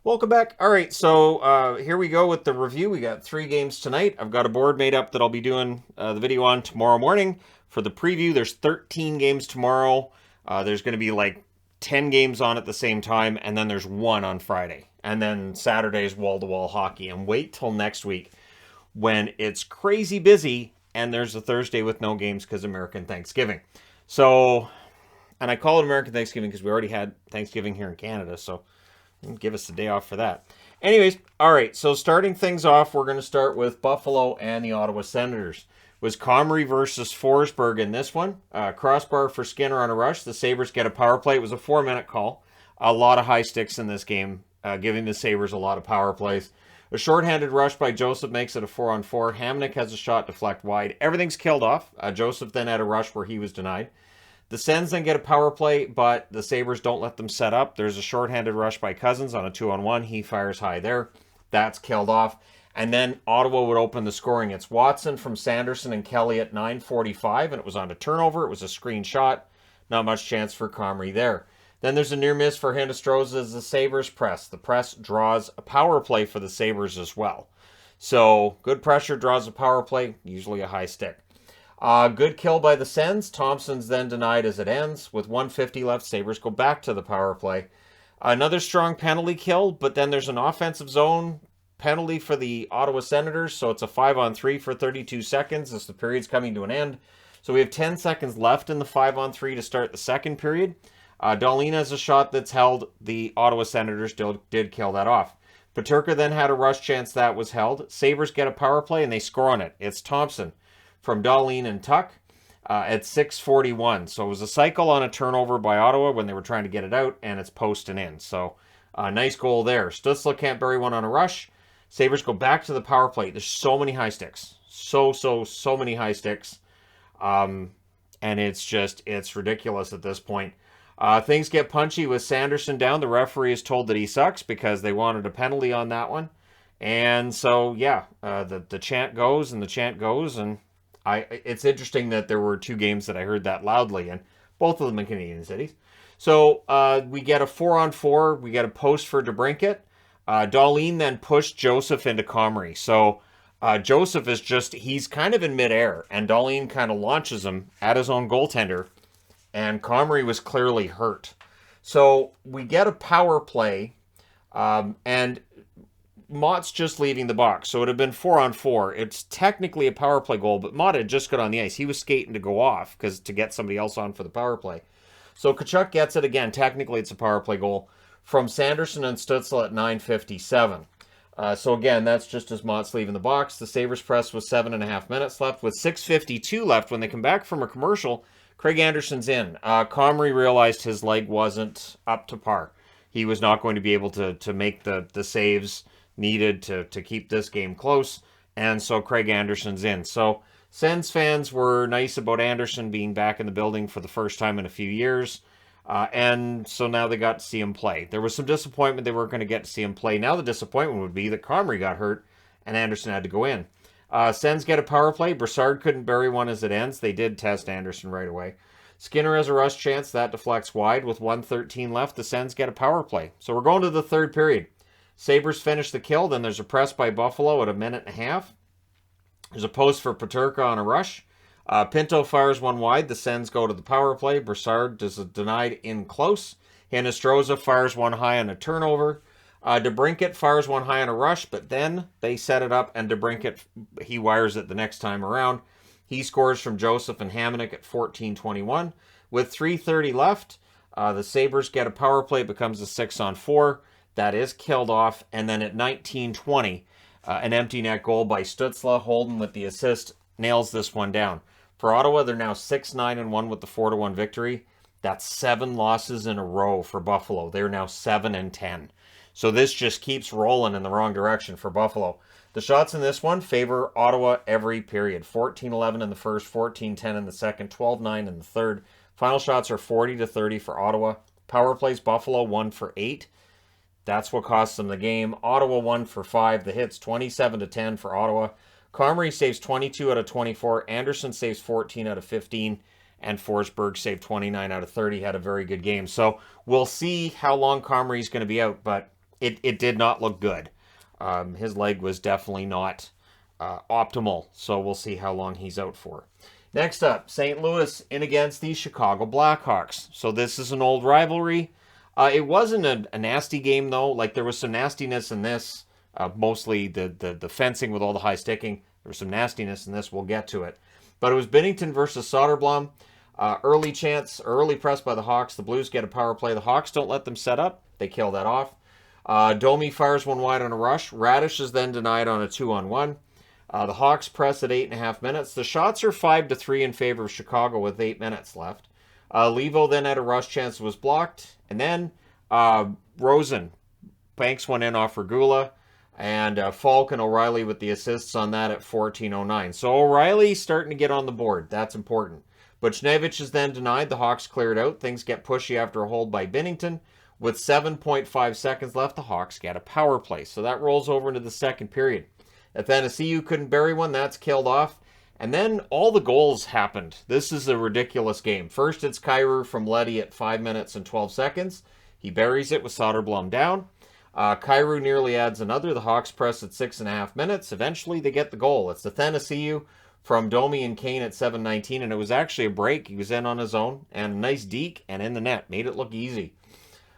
Welcome back. All right, so here we go with the review. We got 3 games tonight. I've got a board made up that I'll be doing the video on tomorrow morning. For the preview, there's 13 games tomorrow. There's going to be like 10 games on at the same time, and then there's one on Friday. And then Saturday's wall-to-wall hockey. And wait till next week when it's crazy busy and there's a Thursday with no games because American Thanksgiving. So, and I call it American Thanksgiving because we already had Thanksgiving here in Canada, so give us the day off for that. Anyways, all right, so starting things off, we're going to start with Buffalo and the Ottawa Senators. It was Comrie versus Forsberg in this one. Crossbar for Skinner on a rush. The Sabres get a power play. It was a 4-minute call. A lot of high sticks in this game, giving the Sabres a lot of power plays. A shorthanded rush by Joseph makes it a 4-on-4. Hamonic has a shot deflect wide. Everything's killed off. Joseph then had a rush where he was denied. The Sens then get a power play, but the Sabres don't let them set up. There's a shorthanded rush by Cousins on a 2-on-1. He fires high there. That's killed off. And then Ottawa would open the scoring. It's Watson from Sanderson and Kelly at 9:45, and it was on a turnover. It was a screen shot. Not much chance for Comrie there. Then there's a near miss for Hinostroza as the Sabres press. The press draws a power play for the Sabres as well. So good pressure draws a power play, usually a high stick. Good kill by the Sens. Thompson's then denied as it ends. With 1:50 left, Sabres go back to the power play. Another strong penalty kill, but then there's an offensive zone penalty for the Ottawa Senators, so it's a 5-on-3 for 32 seconds as the period's coming to an end. So we have 10 seconds left in the 5-on-3 to start the second period. Dahlin has a shot that's held. The Ottawa Senators did kill that off. Peterka then had a rush chance that was held. Sabres get a power play and they score on it. It's Thompson from Dahlin and Tuck at 6:41. So it was a cycle on a turnover by Ottawa when they were trying to get it out, and it's posting in. So nice goal there. Stützle can't bury one on a rush. Sabres go back to the power play. There's so many high sticks. So many high sticks. And it's ridiculous at this point. Things get punchy with Sanderson down. The referee is told that he sucks because they wanted a penalty on that one. And so, yeah, the chant goes and the chant goes, and it's interesting that there were 2 games that I heard that loudly, and both of them in Canadian cities. So we get a 4-on-4. We get a post for DeBrincat. Dahlin then pushed Joseph into Comrie. So Joseph he's kind of in midair, and Dahlin kind of launches him at his own goaltender, and Comrie was clearly hurt. So we get a power play, and Mott's just leaving the box, so it would have been 4-on-4. It's technically a power play goal, but Mott had just got on the ice. He was skating to go off to get somebody else on for the power play. So Tkachuk gets it again. Technically, it's a power play goal from Sanderson and Stützle at 9:57. So again, that's just as Mott's leaving the box. The Sabres press with 7.5 minutes left. With 6:52 left, when they come back from a commercial, Craig Anderson's in. Comrie realized his leg wasn't up to par. He was not going to be able to make the saves needed to keep this game close, and so Craig Anderson's in. So Sens fans were nice about Anderson being back in the building for the first time in a few years, and so now they got to see him play. There was some disappointment they weren't going to get to see him play. Now the disappointment would be that Comrie got hurt and Anderson had to go in. Sens get a power play. Brassard couldn't bury one as it ends. They did test Anderson right away. Skinner has a rush chance. That deflects wide. With 1:13 left, the Sens get a power play. So we're going to the third period. Sabres finish the kill. Then there's a press by Buffalo at 1.5 minutes. There's a post for Peterka on a rush. Pinto fires one wide. The Sens go to the power play. Brassard does a denied in close. Hinostroza fires one high on a turnover. DeBrincat fires one high on a rush, but then they set it up, and DeBrincat, he wires it the next time around. He scores from Joseph and Hamonic at 14:21. With 3:30 left, the Sabres get a power play. It becomes a 6-on-4. That is killed off. And then at 19:20, an empty net goal by Stützle. Holden with the assist nails this one down. For Ottawa, they're now 6-9-1 with the 4-1 victory. That's 7 losses in a row for Buffalo. They're now 7-10. So this just keeps rolling in the wrong direction for Buffalo. The shots in this one favor Ottawa every period. 14-11 in the first, 14-10 in the second, 12-9 in the third. Final shots are 40-30 for Ottawa. Power plays, Buffalo 1 for 8. That's what cost them the game. Ottawa 1 for 5. The hits 27-10 for Ottawa. Comrie saves 22 out of 24. Anderson saves 14 out of 15. And Forsberg saved 29 out of 30. Had a very good game. So we'll see how long Comrie's going to be out. But it did not look good. His leg was definitely not optimal, so we'll see how long he's out for. Next up, St. Louis in against the Chicago Blackhawks. So this is an old rivalry. It wasn't a nasty game, though. Like, there was some nastiness in this, mostly the fencing with all the high sticking. There was some nastiness in this. We'll get to it. But it was Binnington versus Soderblom. Early press by the Hawks. The Blues get a power play. The Hawks don't let them set up. They kill that off. Domi fires one wide on a rush. Radish is then denied on a 2-on-1. The Hawks press at 8.5 minutes. The shots are 5-3 in favor of Chicago with 8 minutes left. Levo then had a rush chance, was blocked. And then Rosen banks one in off Regula. And Falk and O'Reilly with the assists on that at 14:09. So O'Reilly's starting to get on the board. That's important. Buchnevich is then denied. The Hawks cleared out. Things get pushy after a hold by Binnington. With 7.5 seconds left, the Hawks get a power play. So that rolls over into the second period. Athanasiou couldn't bury one. That's killed off. And then all the goals happened. This is a ridiculous game. First, it's Kyrou from Leddy at 5 minutes and 12 seconds. He buries it with Soderblom down. Kyrou nearly adds another. The Hawks press at 6.5 minutes. Eventually, they get the goal. It's Athanasiou from Domi and Kane at 7:19, and it was actually a break. He was in on his own, and a nice deke, and in the net. Made it look easy.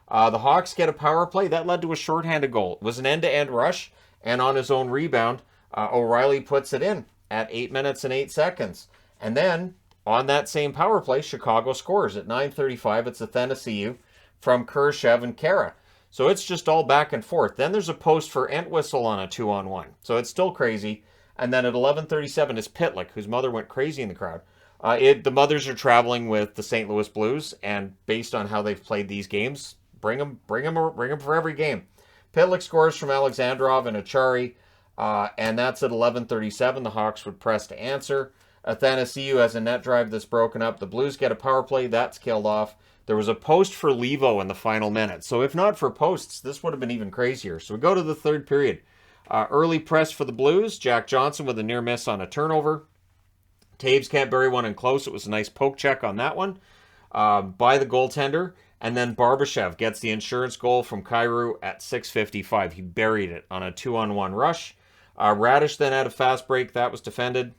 The Hawks get a power play. That led to a shorthanded goal. It was an end-to-end rush. And on his own rebound, O'Reilly puts it in at 8 minutes and 8 seconds. And then, on that same power play, Chicago scores at 9:35. It's Athanasiou from Khrushchev and Kara. So it's just all back and forth. Then there's a post for Entwistle on a 2-on-1. So it's still crazy. And then at 11:37 is Pitlick, whose mother went crazy in the crowd. The mothers are traveling with the St. Louis Blues, and based on how they've played these games, bring them for every game. Pitlick scores from Alexandrov and Achari, and that's at 11:37. The Hawks would press to answer. Athanasiou has a net drive that's broken up. The Blues get a power play. That's killed off. There was a post for Levo in the final minute. So if not for posts, this would have been even crazier. So we go to the third period. Early press for the Blues. Jack Johnson with a near miss on a turnover. Taves can't bury one in close. It was a nice poke check on that one by the goaltender. And then Barbashev gets the insurance goal from Kyrou at 6:55. He buried it on a 2-on-1 rush. Radish then had a fast break. That was defended.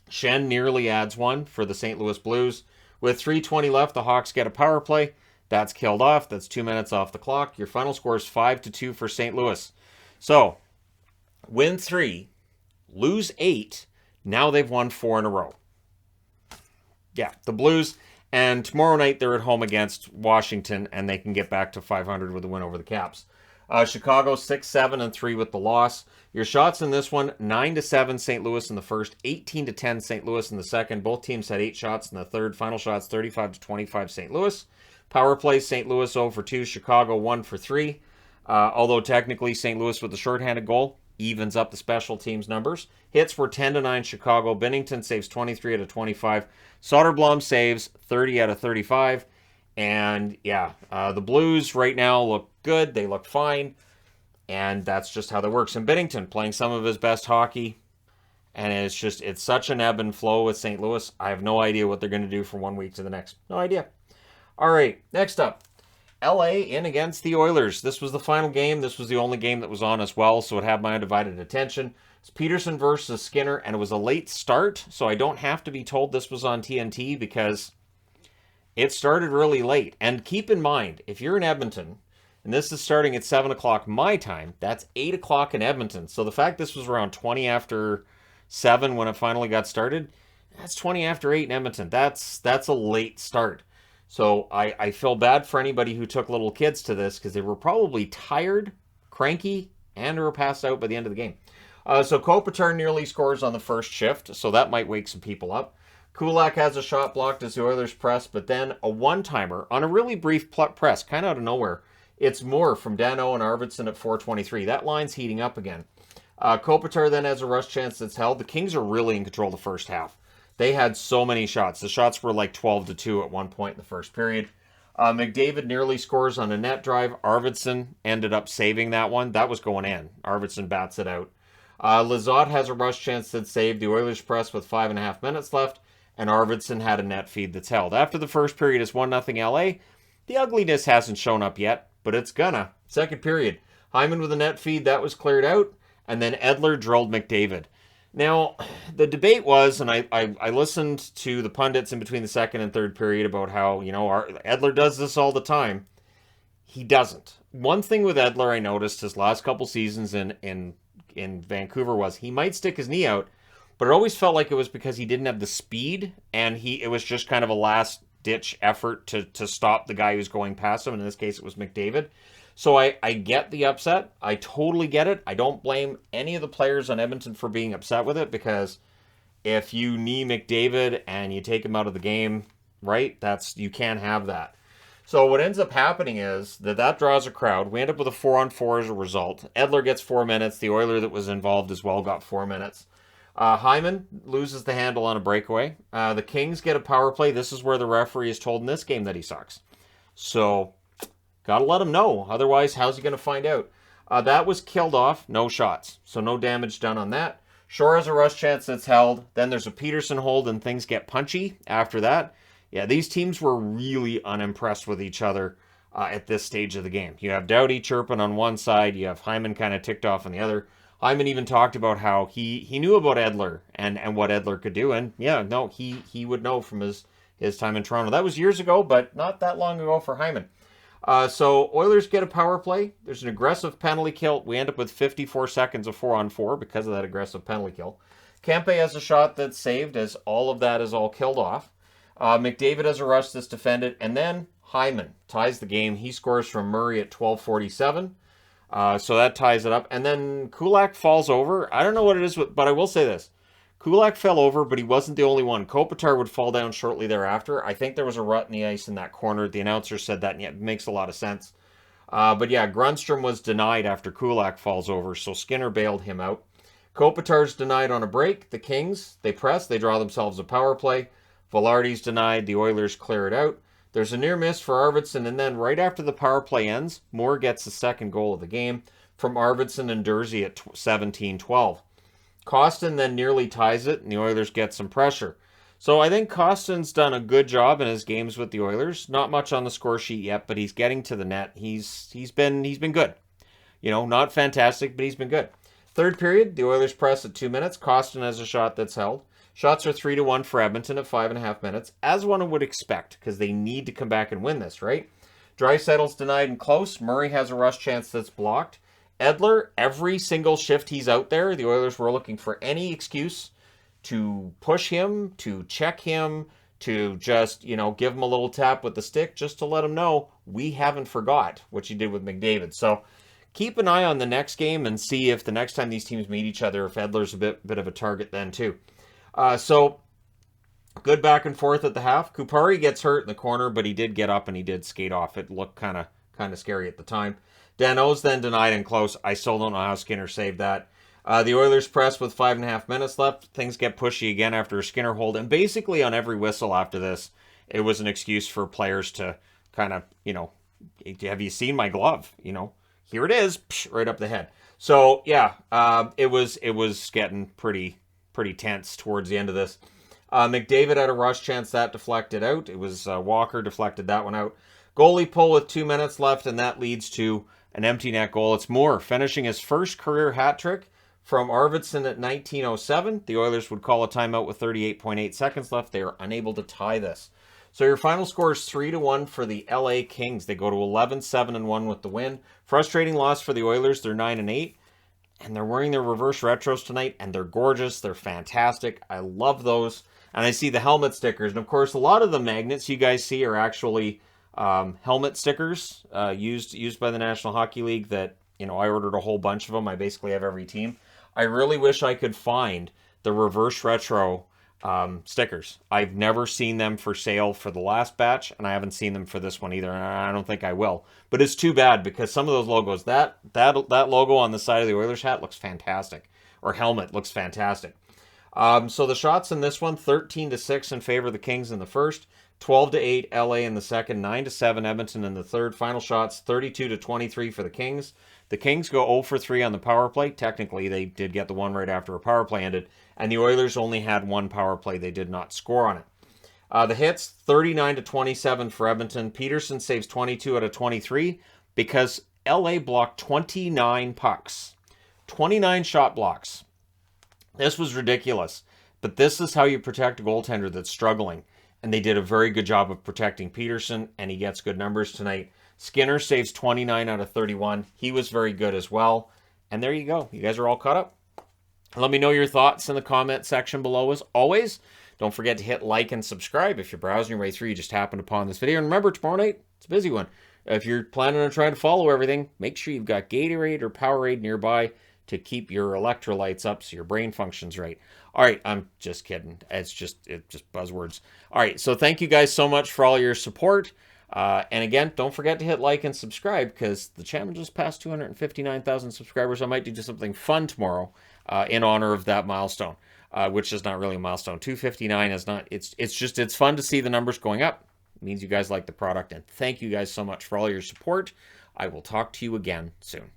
Shen nearly adds one for the St. Louis Blues. With 3:20 left, the Hawks get a power play. That's killed off. That's 2 minutes off the clock. Your final score is 5-2 for St. Louis. So, win 3, lose 8. Now they've won 4 in a row. Yeah, the Blues. And tomorrow night, they're at home against Washington, and they can get back to 500 with a win over the Caps. Chicago 6-7-3 with the loss. Your shots in this one, 9-7 St. Louis in the first, 18-10 St. Louis in the second. Both teams had 8 shots in the third. Final shots, 35-25 St. Louis. Power plays, St. Louis 0 for 2, Chicago 1 for 3. Although technically St. Louis with the shorthanded goal evens up the special teams numbers. Hits were 10-9 Chicago. Binnington saves 23 out of 25. Soderblom saves 30 out of 35. And yeah, the Blues right now look good. They look fine. And that's just how that works. And Binnington playing some of his best hockey. And it's such an ebb and flow with St. Louis. I have no idea what they're going to do from one week to the next. No idea. All right, next up. LA in against the Oilers. This was the final game. This was the only game that was on as well, so it had my undivided attention. It's Peterson versus Skinner, and it was a late start, so I don't have to be told this was on TNT because it started really late. And keep in mind, if you're in Edmonton, and this is starting at 7 o'clock my time, that's 8 o'clock in Edmonton. So the fact this was around 20 after 7 when it finally got started, that's 20 after 8 in Edmonton. That's a late start. So I feel bad for anybody who took little kids to this because they were probably tired, cranky, and were passed out by the end of the game. So Kopitar nearly scores on the first shift, so that might wake some people up. Kulak has a shot blocked as the Oilers press, but then a one-timer on a really brief press, kind of out of nowhere. It's Moore from Dano and Arvidsson at 4:23. That line's heating up again. Kopitar then has a rush chance that's held. The Kings are really in control the first half. They had so many shots. The shots were like 12-2 at one point in the first period. McDavid nearly scores on a net drive. Arvidsson ended up saving that one. That was going in. Arvidsson bats it out. Lizotte has a rush chance that's saved. The Oilers press with 5.5 minutes left, and Arvidsson had a net feed that's held. After the first period is 1-0 LA. The ugliness hasn't shown up yet, but it's gonna. Second period. Hyman with a net feed, that was cleared out. And then Edler drilled McDavid. Now, the debate was, and I listened to the pundits in between the second and third period about how, Edler does this all the time. He doesn't. One thing with Edler I noticed his last couple seasons in Vancouver was he might stick his knee out, but it always felt like it was because he didn't have the speed, and it was just kind of a last-ditch effort to stop the guy who's going past him. In this case, it was McDavid. So I get the upset. I totally get it. I don't blame any of the players on Edmonton for being upset with it, because if you knee McDavid and you take him out of the game, right, you can't have that. So what ends up happening is that draws a crowd. We end up with a 4-on-4 as a result. Edler gets 4 minutes. The Oiler that was involved as well got 4 minutes. Hyman loses the handle on a breakaway. The Kings get a power play. This is where the referee is told in this game that he sucks. So, gotta let him know. Otherwise, how's he going to find out? That was killed off. No shots. So no damage done on that. Shore has a rush chance that's held. Then there's a Peterson hold and things get punchy after that. Yeah, these teams were really unimpressed with each other at this stage of the game. You have Doughty chirping on one side. You have Hyman kind of ticked off on the other. Hyman even talked about how he knew about Edler and what Edler could do. And yeah, no, he would know from his time in Toronto. That was years ago, but not that long ago for Hyman. So Oilers get a power play. There's an aggressive penalty kill. We end up with 54 seconds of 4-on-4 because of that aggressive penalty kill. Kempe has a shot that's saved as all of that is all killed off. McDavid has a rush that's defended. And then Hyman ties the game. He scores from Murray at 12:47. So that ties it up. And then Kulak falls over. I don't know what it is, but I will say this. Kulak fell over, but he wasn't the only one. Kopitar would fall down shortly thereafter. I think there was a rut in the ice in that corner. The announcer said that, and yeah, it makes a lot of sense. But yeah, Grundstrom was denied after Kulak falls over, so Skinner bailed him out. Kopitar's denied on a break. The Kings, they press. They draw themselves a power play. Velarde's denied. The Oilers clear it out. There's a near miss for Arvidsson, and then right after the power play ends, Moore gets the second goal of the game from Arvidsson and Durzi at 17-12. Kostin then nearly ties it, and the Oilers get some pressure. So I think Kostin's done a good job in his games with the Oilers. Not much on the score sheet yet, but he's getting to the net. He's been good. Not fantastic, but he's been good. Third period, the Oilers press at 2 minutes. Kostin has a shot that's held. Shots are 3-1 for Edmonton at 5.5 minutes, as one would expect, because they need to come back and win this, right? Draisaitl's denied and close. Murray has a rush chance that's blocked. Edler, every single shift he's out there, the Oilers were looking for any excuse to push him, to check him, to just, give him a little tap with the stick, just to let him know we haven't forgot what you did with McDavid. So keep an eye on the next game and see if the next time these teams meet each other, if Edler's a bit of a target then too. So good back and forth at the half. Kupari gets hurt in the corner, but he did get up and he did skate off. It looked kind of scary at the time. Danault's then denied and close. I still don't know how Skinner saved that. The Oilers press with 5.5 minutes left. Things get pushy again after a Skinner hold. And basically on every whistle after this, it was an excuse for players to kind of, have you seen my glove? Here it is, right up the head. So yeah, it was getting pretty tense towards the end of this. McDavid had a rush chance that deflected out. It was Walker deflected that one out. Goalie pull with 2 minutes left, and that leads to an empty net goal. It's Moore finishing his first career hat trick from Arvidsson at 1907. The Oilers would call a timeout with 38.8 seconds left. They are unable to tie this. So your final score is 3-1 for the LA Kings. They go to 11-7-1 with the win. Frustrating loss for the Oilers. They're 9-8. And they're wearing their reverse retros tonight, and they're gorgeous. They're fantastic. I love those. And I see the helmet stickers. And, of course, a lot of the magnets you guys see are actually helmet stickers used by the National Hockey League that, I ordered a whole bunch of them. I basically have every team. I really wish I could find the reverse retro stickers. I've never seen them for sale for the last batch, and I haven't seen them for this one either, and I don't think I will. But it's too bad because some of those logos, that logo on the side of the Oilers hat looks fantastic, or helmet looks fantastic. So the shots in this one, 13-6 in favor of the Kings in the first, 12-8 LA in the second, 9-7 Edmonton in the third. Final shots, 32-23 for the Kings. The Kings go 0-for-3 on the power play. Technically, they did get the one right after a power play ended, and the Oilers only had one power play. They did not score on it. The hits, 39-27 for Edmonton. Peterson saves 22 out of 23 because LA blocked 29 pucks. 29 shot blocks. This was ridiculous. But this is how you protect a goaltender that's struggling. And they did a very good job of protecting Peterson, and he gets good numbers tonight. Skinner saves 29 out of 31. He was very good as well. And there you go. You guys are all caught up. Let me know your thoughts in the comment section below as always. Don't forget to hit like and subscribe. If you're browsing your way through, you just happened upon this video. And remember, tomorrow night, it's a busy one. If you're planning on trying to follow everything, make sure you've got Gatorade or Powerade nearby to keep your electrolytes up so your brain functions right. All right, I'm just kidding. It's just buzzwords. All right, so thank you guys so much for all your support. And again, don't forget to hit like and subscribe because the channel just passed 259,000 subscribers. I might do something fun tomorrow in honor of that milestone, which is not really a milestone. 259 is not. It's fun to see the numbers going up. It means you guys like the product, and thank you guys so much for all your support. I will talk to you again soon.